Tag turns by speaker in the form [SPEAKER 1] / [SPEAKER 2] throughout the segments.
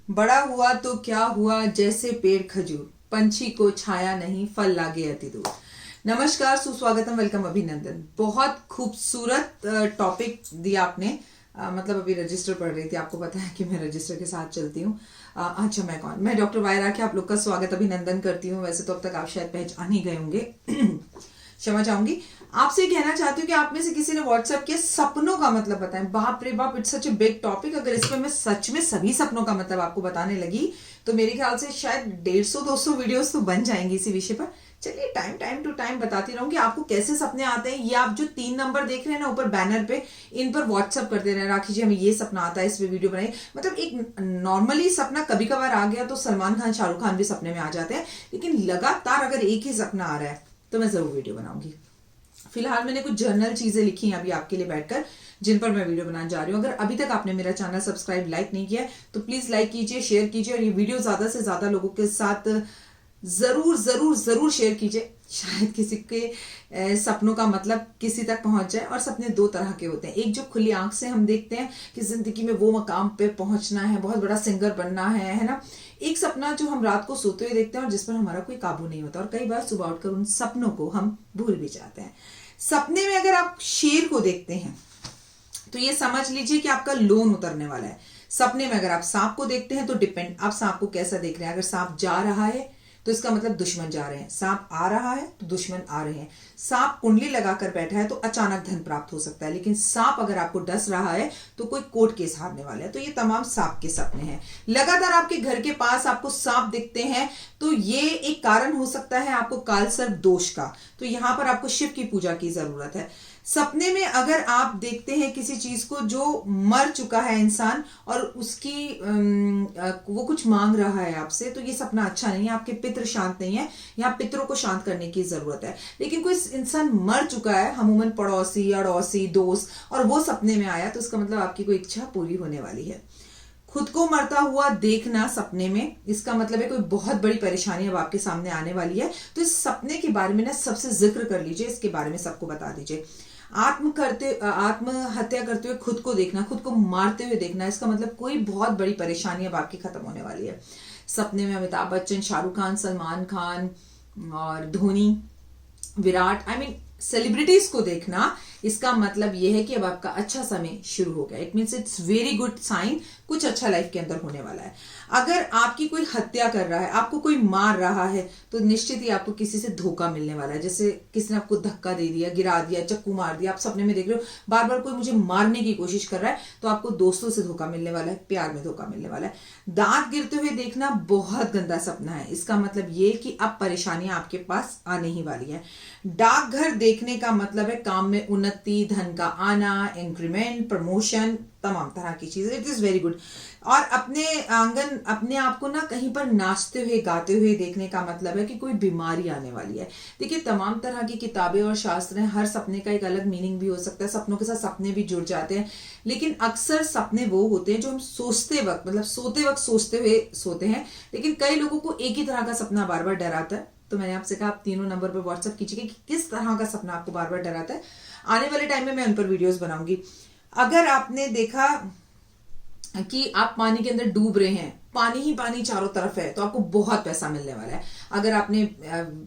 [SPEAKER 1] बड़ा हुआ तो क्या हुआ, जैसे पेड़ खजूर, पंछी को छाया नहीं, फल लागे अति दूर। नमस्कार, सुस्वागतम, वेलकम, अभिनंदन। बहुत खूबसूरत टॉपिक दिया आपने। मतलब अभी रजिस्टर पढ़ रही थी, आपको पता है कि मैं रजिस्टर के साथ चलती हूँ। अच्छा, मैं कौन? मैं डॉक्टर वायरा के आप लोग का स्वागत अभिनंदन करती हूँ। वैसे तो अब तक आप शायद पहचान ही गए होंगे। क्षमा चाहूंगी। आपसे कहना चाहती हूँ कि आप में से किसी ने व्हाट्सएप किया, सपनों का मतलब बताएं। बाप रे बाप, it's such a big topic. अगर इसमें मैं सच में सभी सपनों का मतलब आपको बताने लगी तो मेरे ख्याल से शायद 150-200 वीडियोस तो बन जाएंगी इसी विषय पर। चलिए, टाइम टू टाइम बताती रहूंगी आपको कैसे सपने आते हैं। ये आप जो 3 नंबर देख रहे हैं ना ऊपर बैनर पे, इन पर व्हाट्सअप करते रहे, राखी जी हमें ये सपना आता है, इस पे वीडियो बनाइए। मतलब एक नॉर्मली सपना कभी कभार आ गया तो सलमान खान, शाहरुख खान भी सपने में आ जाते हैं, लेकिन लगातार अगर एक ही सपना आ रहा है तो मैं जरूर वीडियो बनाऊंगी। फिलहाल मैंने कुछ जर्नल चीजें लिखी हैं अभी आपके लिए बैठकर, जिन पर मैं वीडियो बनाने जा रही हूँ। अगर अभी तक आपने मेरा चैनल सब्सक्राइब लाइक नहीं किया है तो प्लीज लाइक कीजिए, शेयर कीजिए, और ये वीडियो ज्यादा से ज्यादा लोगों के साथ जरूर जरूर जरूर शेयर कीजिए। शायद किसी के सपनों का मतलब किसी तक पहुंच जाए। और सपने 2 तरह के होते हैं। एक जो खुली आंख से हम देखते हैं कि जिंदगी में वो मकाम पे पहुंचना है, बहुत बड़ा सिंगर बनना है ना। एक सपना जो हम रात को सोते हुए देखते हैं और जिस पर हमारा कोई काबू नहीं होता, और कई बार सुबह उठकर उन सपनों को हम भूल भी जाते हैं। सपने में अगर आप शेर को देखते हैं तो ये समझ लीजिए कि आपका लोन उतरने वाला है। सपने में अगर आप सांप को देखते हैं तो डिपेंड, आप सांप को कैसा देख रहे हैं। अगर सांप जा रहा है तो इसका मतलब दुश्मन जा रहे हैं, सांप आ रहा है तो दुश्मन आ रहे हैं। सांप कुंडली लगाकर बैठा है तो अचानक धन प्राप्त हो सकता है, लेकिन सांप अगर आपको डस रहा है तो कोई कोर्ट केस हारने वाला है। तो ये तमाम सांप के सपने हैं। लगातार आपके घर के पास आपको सांप दिखते हैं तो ये एक कारण हो सकता है आपको कालसर्प दोष का। तो यहां पर आपको शिव की पूजा की जरूरत है। सपने में अगर आप देखते हैं किसी चीज को जो मर चुका है इंसान और उसकी वो कुछ मांग रहा है आपसे, तो ये सपना अच्छा नहीं है। आपके पितृ शांत नहीं है, यहाँ पितरों को शांत करने की जरूरत है। लेकिन कोई इंसान मर चुका है, अमूमन पड़ोसी, अड़ोसी, दोस्त, और वो सपने में आया तो इसका मतलब आपकी कोई इच्छा पूरी होने वाली है। खुद को मरता हुआ देखना सपने में, इसका मतलब है कोई बहुत बड़ी परेशानी अब आपके सामने आने वाली है। तो इस सपने के बारे में ना सबसे जिक्र कर लीजिए, इसके बारे में सबको बता दीजिए। आत्महत्या करते हुए खुद को देखना, खुद को मारते हुए देखना, इसका मतलब कोई बहुत बड़ी परेशानी अब आपकी खत्म होने वाली है। सपने में अमिताभ बच्चन, शाहरुख खान, सलमान खान और धोनी, विराट, सेलिब्रिटीज को देखना, इसका मतलब यह है कि अब आपका अच्छा समय शुरू हो गया। It means it's very good sign, कुछ अच्छा लाइफ के अंदर होने वाला है। अगर आपकी कोई हत्या कर रहा है, आपको कोई मार रहा है, तो निश्चित ही आपको किसी से धोखा मिलने वाला है। जैसे किसी ने आपको धक्का दे दिया, गिरा दिया, चक्कू मार दिया, आप सपने में देख रहे हो बार बार कोई मुझे मारने की कोशिश कर रहा है, तो आपको दोस्तों से धोखा मिलने वाला है, प्यार में धोखा मिलने वाला है। दांत गिरते हुए देखना बहुत गंदा सपना है। इसका मतलब ये कि अब परेशानियां आपके पास आने ही वाली है। डाकघर देखने का मतलब है काम में उन्नति, धन का आना, इंक्रीमेंट, प्रमोशन, तमाम तरह की चीजें। It is very good. और अपने आंगन, अपने आप को ना कहीं पर नाचते हुए, गाते हुए देखने का मतलब है कि कोई बीमारी आने वाली है। देखिए, तमाम तरह की किताबें और शास्त्र हैं, हर सपने का एक अलग मीनिंग भी हो सकता है। सपनों के साथ सपने भी जुड़ जाते हैं, लेकिन अक्सर सपने वो होते हैं जो हम सोते वक्त सोचते हुए सोते हैं। लेकिन कई लोगों को एक ही तरह का सपना बार बार डराता है। तो मैंने आपसे कहा आप तीनों नंबर पर व्हाट्सएप कीजिए कि किस तरह का सपना आपको बार बार डराता है। आने वाले टाइम में मैं उन पर वीडियोस बनाऊंगी। अगर आपने देखा कि आप पानी के अंदर डूब रहे हैं, पानी ही पानी चारों तरफ है, तो आपको बहुत पैसा मिलने वाला है। अगर आपने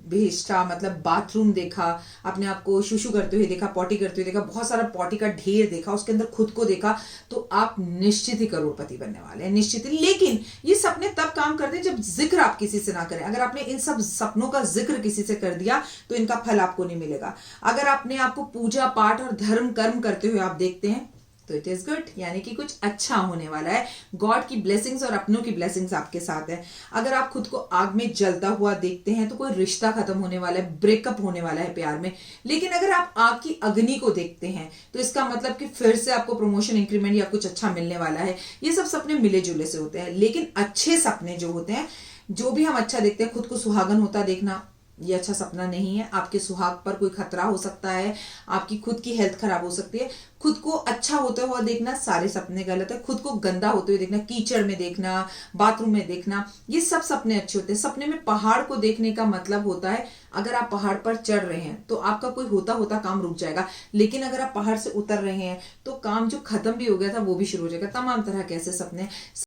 [SPEAKER 1] भेष्टा मतलब बाथरूम देखा, अपने आप को शुशु करते हुए देखा, पॉटी करते हुए देखा, बहुत सारा पॉटी का ढेर देखा, उसके अंदर खुद को देखा, तो आप निश्चित ही करोड़पति बनने वाले हैं, निश्चित ही। लेकिन ये सपने तब काम करते हैं जब जिक्र आप किसी से ना करें। अगर आपने इन सब सपनों का जिक्र किसी से कर दिया तो इनका फल आपको नहीं मिलेगा। अगर आपने आपको पूजा पाठ और धर्म कर्म करते हुए आप देखते हैं तो इट इज गुड, यानी कि कुछ अच्छा होने वाला है। गॉड की ब्लेसिंग्स और अपनों की ब्लेसिंग्स आपके साथ है। अगर आप खुद को आग में जलता हुआ देखते हैं तो कोई रिश्ता खत्म होने वाला है, ब्रेकअप होने वाला है प्यार में। लेकिन अगर आप आग की अग्नि को देखते हैं तो इसका मतलब कि फिर से आपको प्रमोशन, इंक्रीमेंट या कुछ अच्छा मिलने वाला है। ये सब सपने मिले जुले से होते हैं। लेकिन अच्छे सपने जो होते हैं, जो भी हम अच्छा देखते हैं, खुद को सुहागन होता देखना, ये अच्छा सपना नहीं है। आपके सुहाग पर कोई खतरा हो सकता है, आपकी खुद की हेल्थ खराब हो सकती है। खुद को अच्छा होते हुआ देखना, सारे सपने गलत है। खुद को गंदा होते हुए देखना, कीचड़ में देखना, बाथरूम में देखना, ये सब सपने अच्छे होते हैं। सपने में पहाड़ को देखने का मतलब होता है अगर आप पहाड़ पर चढ़ रहे हैं तो आपका कोई होता होता काम रुक जाएगा, लेकिन अगर आप पहाड़ से उतर रहे हैं तो काम जो खत्म भी हो गया था वो भी शुरू हो जाएगा। तमाम तरह के ऐसे सपने